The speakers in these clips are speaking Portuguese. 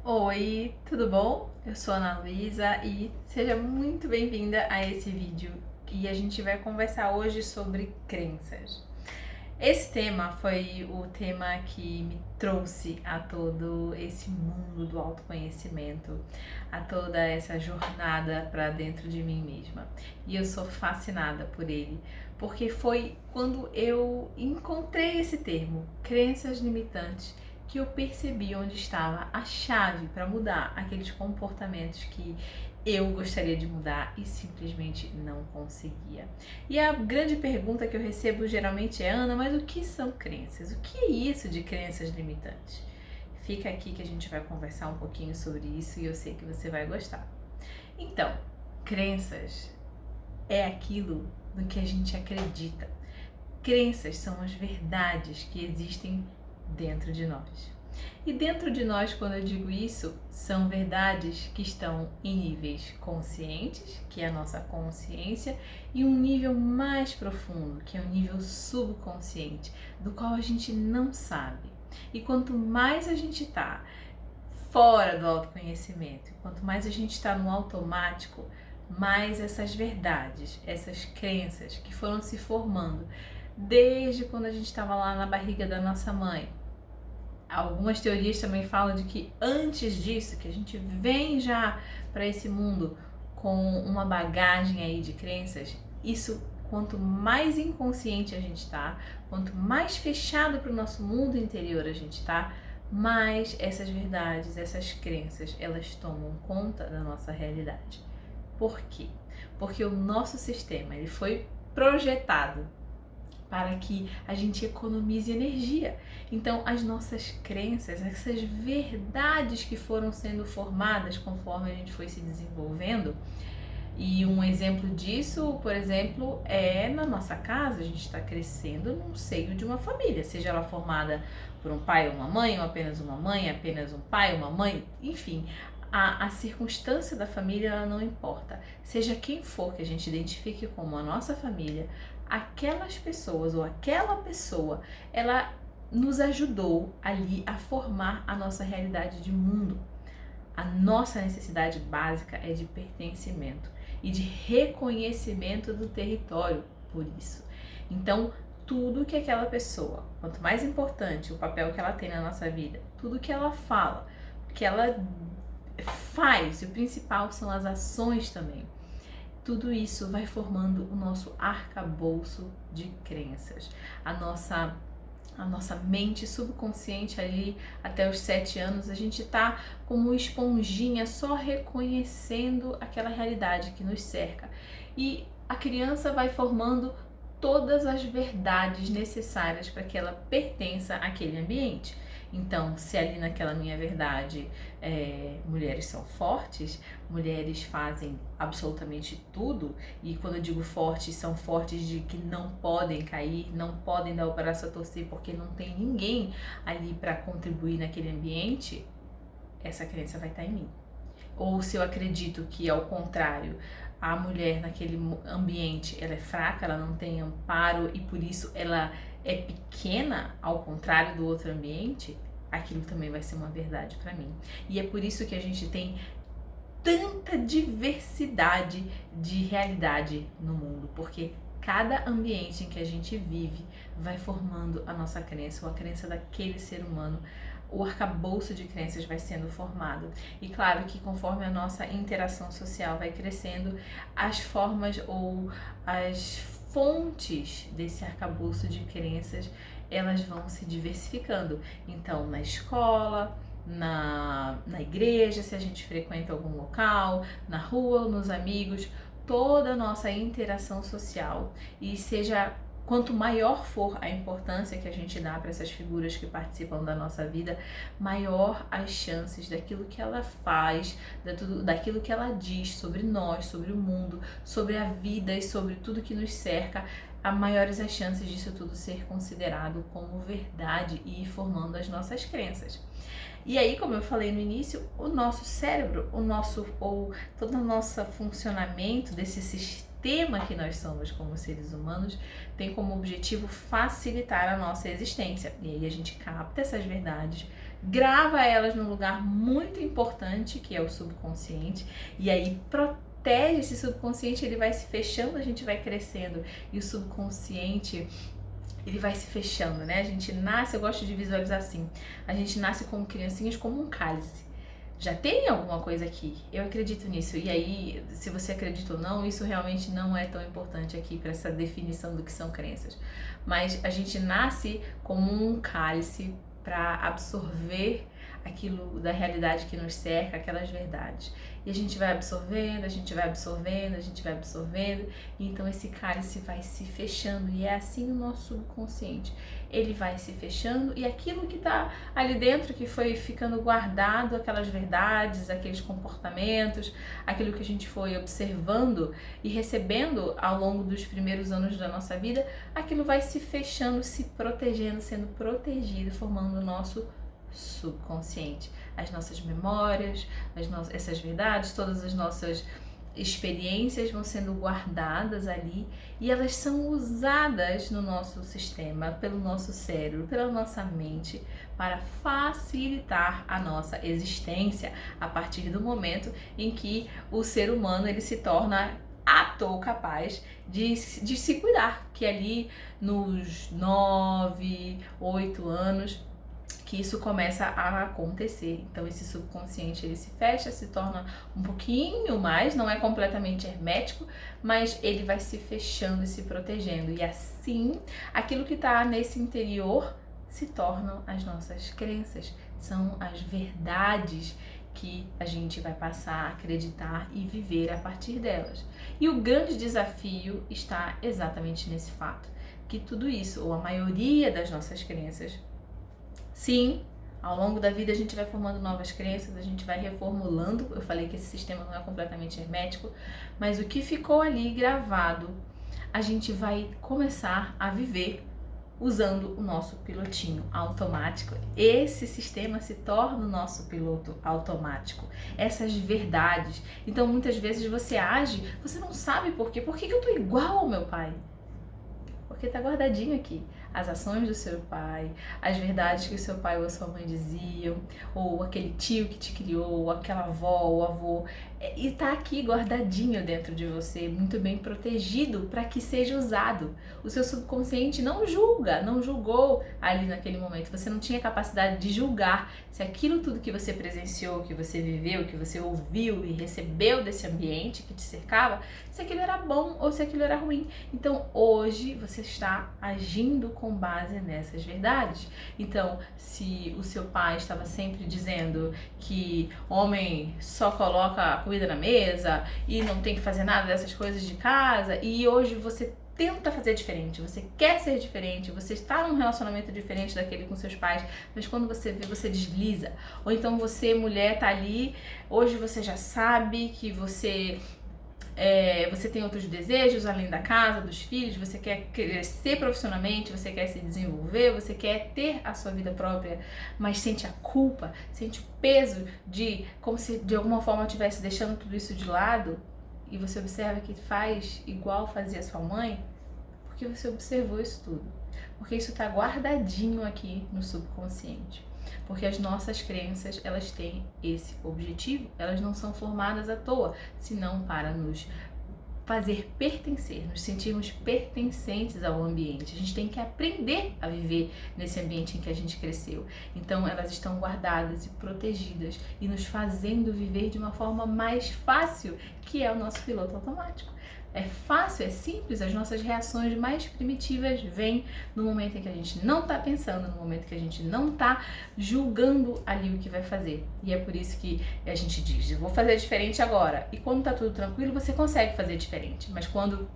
Oi, tudo bom? Eu sou a Ana Luísa e seja muito bem-vinda a esse vídeo e a gente vai conversar hoje sobre crenças. Esse tema foi o tema que me trouxe a todo esse mundo do autoconhecimento, a toda essa jornada para dentro de mim mesma. E eu sou fascinada por ele, porque foi quando eu encontrei esse termo, crenças limitantes, que eu percebi onde estava a chave para mudar aqueles comportamentos que eu gostaria de mudar e simplesmente não conseguia. E a grande pergunta que eu recebo geralmente é: Ana, mas o que são crenças? O que é isso de crenças limitantes? Fica aqui que a gente vai conversar um pouquinho sobre isso e eu sei que você vai gostar. Então, crenças é aquilo no que a gente acredita. Crenças são as verdades que existem dentro de nós. E dentro de nós, quando eu digo isso, são verdades que estão em níveis conscientes, que é a nossa consciência, e um nível mais profundo, que é o nível subconsciente, do qual a gente não sabe. E quanto mais a gente está fora do autoconhecimento, quanto mais a gente está no automático, mais essas verdades, essas crenças que foram se formando desde quando a gente estava lá na barriga da nossa mãe. Algumas teorias também falam de que antes disso, que a gente vem já para esse mundo com uma bagagem aí de crenças, isso quanto mais inconsciente a gente está, quanto mais fechado para o nosso mundo interior a gente está, mais essas verdades, essas crenças, elas tomam conta da nossa realidade. Por quê? Porque o nosso sistema ele foi projetado para que a gente economize energia. Então, as nossas crenças, essas verdades que foram sendo formadas conforme a gente foi se desenvolvendo, e um exemplo disso, por exemplo, é na nossa casa. A gente está crescendo no seio de uma família, seja ela formada por um pai ou uma mãe, ou apenas uma mãe, apenas um pai, uma mãe, enfim. A circunstância da família ela não importa. Seja quem for que a gente identifique como a nossa família, aquelas pessoas ou aquela pessoa, ela nos ajudou ali a formar a nossa realidade de mundo. A nossa necessidade básica é de pertencimento e de reconhecimento do território por isso. Então, tudo que aquela pessoa, quanto mais importante o papel que ela tem na nossa vida, tudo que ela fala, que ela faz, e o principal são as ações também. Tudo isso vai formando o nosso arcabouço de crenças, a nossa mente subconsciente ali até os 7 anos, a gente tá como esponjinha só reconhecendo aquela realidade que nos cerca. E a criança vai formando todas as verdades necessárias para que ela pertença àquele ambiente. Então, se ali naquela minha verdade mulheres são fortes, mulheres fazem absolutamente tudo, e quando eu digo fortes, são fortes de que não podem cair, não podem dar o braço a torcer porque não tem ninguém ali para contribuir naquele ambiente, essa crença vai estar em mim. Ou se eu acredito que, ao contrário, a mulher naquele ambiente ela é fraca, ela não tem amparo e por isso ela é pequena, ao contrário do outro ambiente, aquilo também vai ser uma verdade para mim. E é por isso que a gente tem tanta diversidade de realidade no mundo, porque cada ambiente em que a gente vive vai formando a nossa crença, ou a crença daquele ser humano. O arcabouço de crenças vai sendo formado. E claro que conforme a nossa interação social vai crescendo, as formas ou as fontes desse arcabouço de crenças, elas vão se diversificando. Então, na escola, na igreja, se a gente frequenta algum local, na rua, nos amigos, toda a nossa interação social, e seja quanto maior for a importância que a gente dá para essas figuras que participam da nossa vida, maior as chances daquilo que ela faz, daquilo que ela diz sobre nós, sobre o mundo, sobre a vida e sobre tudo que nos cerca, há maiores as chances disso tudo ser considerado como verdade e ir formando as nossas crenças. E aí, como eu falei no início, o nosso cérebro, todo o nosso funcionamento desse sistema que nós somos como seres humanos tem como objetivo facilitar a nossa existência. E aí a gente capta essas verdades, grava elas num lugar muito importante, que é o subconsciente, e aí protege esse subconsciente, ele vai se fechando, a gente vai crescendo, e o subconsciente, ele vai se fechando, né? A gente nasce, eu gosto de visualizar assim, a gente nasce como criancinhas, como um cálice. Já tem alguma coisa aqui, eu acredito nisso. E aí, se você acredita ou não, isso realmente não é tão importante aqui para essa definição do que são crenças. Mas a gente nasce como um cálice para absorver aquilo da realidade que nos cerca, aquelas verdades. E a gente vai absorvendo, a gente vai absorvendo, a gente vai absorvendo, e então esse cálice vai se fechando, e é assim o nosso subconsciente. Ele vai se fechando, e aquilo que está ali dentro, que foi ficando guardado, aquelas verdades, aqueles comportamentos, aquilo que a gente foi observando e recebendo ao longo dos primeiros anos da nossa vida, aquilo vai se fechando, se protegendo, sendo protegido, formando o nosso subconsciente, as nossas memórias, essas verdades, todas as nossas experiências vão sendo guardadas ali e elas são usadas no nosso sistema, pelo nosso cérebro, pela nossa mente, para facilitar a nossa existência a partir do momento em que o ser humano ele se torna ator capaz de se cuidar, que ali nos 9, 8 anos que isso começa a acontecer. Então esse subconsciente ele se fecha, se torna um pouquinho mais, não é completamente hermético, mas ele vai se fechando e se protegendo. E assim, aquilo que está nesse interior se tornam as nossas crenças, são as verdades que a gente vai passar a acreditar e viver a partir delas. E o grande desafio está exatamente nesse fato, que tudo isso, ou a maioria das nossas crenças, sim, ao longo da vida a gente vai formando novas crenças, a gente vai reformulando. Eu falei que esse sistema não é completamente hermético, mas o que ficou ali gravado, a gente vai começar a viver usando o nosso pilotinho automático. Esse sistema se torna o nosso piloto automático. Essas verdades. Então muitas vezes você age, você não sabe por quê. Por que eu tô igual ao meu pai? Porque tá guardadinho aqui as ações do seu pai, as verdades que o seu pai ou a sua mãe diziam, ou aquele tio que te criou, ou aquela avó ou avô, e tá aqui guardadinho dentro de você, muito bem protegido para que seja usado. O seu subconsciente não julga, não julgou ali naquele momento, você não tinha capacidade de julgar se aquilo tudo que você presenciou, que você viveu, que você ouviu e recebeu desse ambiente que te cercava, se aquilo era bom ou se aquilo era ruim. Então hoje você está agindo com base nessas verdades. Então, se o seu pai estava sempre dizendo que homem só coloca a comida na mesa e não tem que fazer nada dessas coisas de casa, e hoje você tenta fazer diferente, você quer ser diferente, você está num relacionamento diferente daquele com seus pais, mas quando você vê, você desliza. Ou então você, mulher, tá ali, hoje você já sabe que você tem outros desejos além da casa, dos filhos, você quer crescer profissionalmente, você quer se desenvolver, você quer ter a sua vida própria, mas sente a culpa, sente o peso de como se de alguma forma estivesse deixando tudo isso de lado, e você observa que faz igual fazia sua mãe, porque você observou isso tudo, porque isso está guardadinho aqui no subconsciente. Porque as nossas crenças, elas têm esse objetivo, elas não são formadas à toa, senão para nos fazer pertencer, nos sentirmos pertencentes ao ambiente. A gente tem que aprender a viver nesse ambiente em que a gente cresceu. Então elas estão guardadas e protegidas e nos fazendo viver de uma forma mais fácil, que é o nosso piloto automático. É fácil, é simples, as nossas reações mais primitivas vêm no momento em que a gente não está pensando, no momento que a gente não está julgando ali o que vai fazer. E é por isso que a gente diz, eu vou fazer diferente agora. E quando está tudo tranquilo, você consegue fazer diferente. Mas quando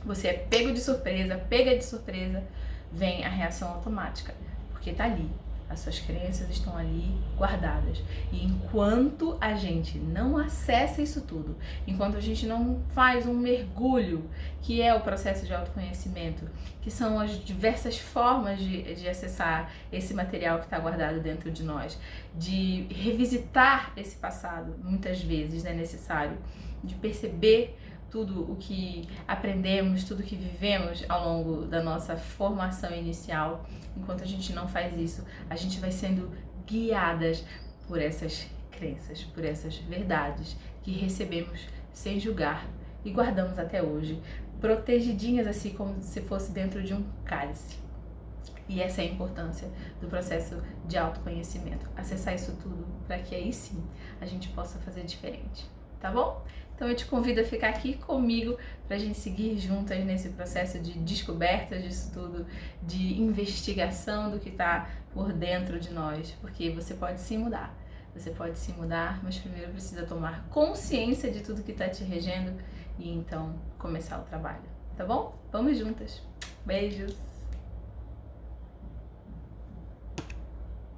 você é pega de surpresa, vem a reação automática, porque está ali. As suas crenças estão ali guardadas. E enquanto a gente não acessa isso tudo, enquanto a gente não faz um mergulho, que é o processo de autoconhecimento, que são as diversas formas de acessar esse material que está guardado dentro de nós, de revisitar esse passado, muitas vezes é necessário, de perceber tudo o que aprendemos, tudo que vivemos ao longo da nossa formação inicial. Enquanto a gente não faz isso, a gente vai sendo guiadas por essas crenças, por essas verdades que recebemos sem julgar e guardamos até hoje, protegidinhas assim como se fosse dentro de um cálice. E essa é a importância do processo de autoconhecimento, acessar isso tudo para que aí sim a gente possa fazer diferente, tá bom? Então eu te convido a ficar aqui comigo para a gente seguir juntas nesse processo de descoberta disso tudo, de investigação do que está por dentro de nós, porque você pode sim mudar. Você pode sim mudar, mas primeiro precisa tomar consciência de tudo que está te regendo e então começar o trabalho, tá bom? Vamos juntas! Beijos!